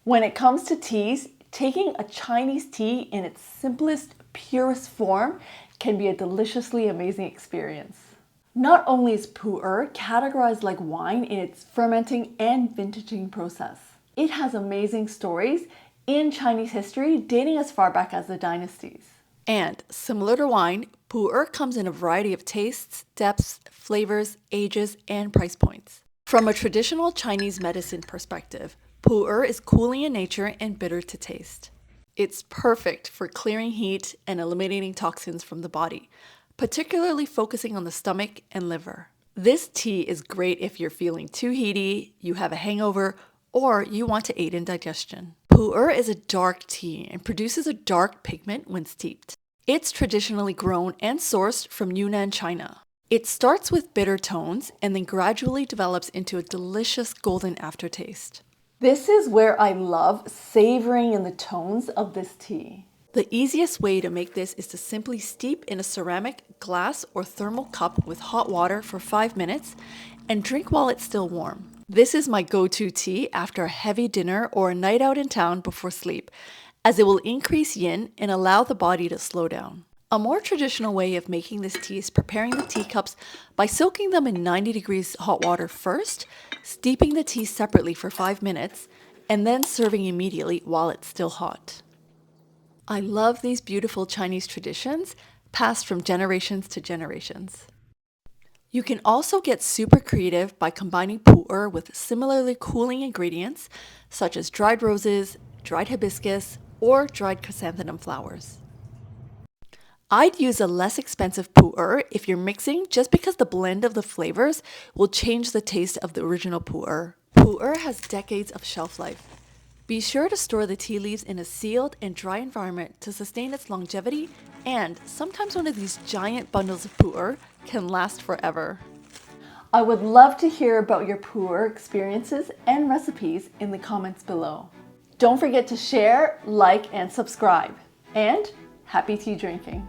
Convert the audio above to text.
When it comes to teas, taking a Chinese tea in its simplest, purest form can be a deliciously amazing experience. Not only is Pu'er categorized like wine in its fermenting and vintaging process, it has amazing stories in Chinese history dating as far back as the dynasties. And similar to wine, Pu'er comes in a variety of tastes, depths, flavors, ages, and price points. From a traditional Chinese medicine perspective, Pu'er is cooling in nature and bitter to taste. It's perfect for clearing heat and eliminating toxins from the body, particularly focusing on the stomach and liver. This tea is great if you're feeling too heaty, you have a hangover, or you want to aid in digestion. Pu'er is a dark tea and produces a dark pigment when steeped. It's traditionally grown and sourced from Yunnan, China. It starts with bitter tones and then gradually develops into a delicious golden aftertaste. This is where I love savoring in the tones of this tea. The easiest way to make this is to simply steep in a ceramic, glass, or thermal cup with hot water for 5 minutes and drink while it's still warm. This is my go-to tea after a heavy dinner or a night out in town before sleep, as it will increase yin and allow the body to slow down. A more traditional way of making this tea is preparing the teacups by soaking them in 90 degrees hot water first, steeping the tea separately for 5 minutes, and then serving immediately while it's still hot. I love these beautiful Chinese traditions passed from generations to generations. You can also get super creative by combining Pu'er with similarly cooling ingredients such as dried roses, dried hibiscus, or dried chrysanthemum flowers. I'd use a less expensive Pu'er if you're mixing, just because the blend of the flavors will change the taste of the original Pu'er. Pu'er has decades of shelf life. Be sure to store the tea leaves in a sealed and dry environment to sustain its longevity, and sometimes one of these giant bundles of Pu'er can last forever. I would love to hear about your Pu'er experiences and recipes in the comments below. Don't forget to share, like, and subscribe. And happy tea drinking!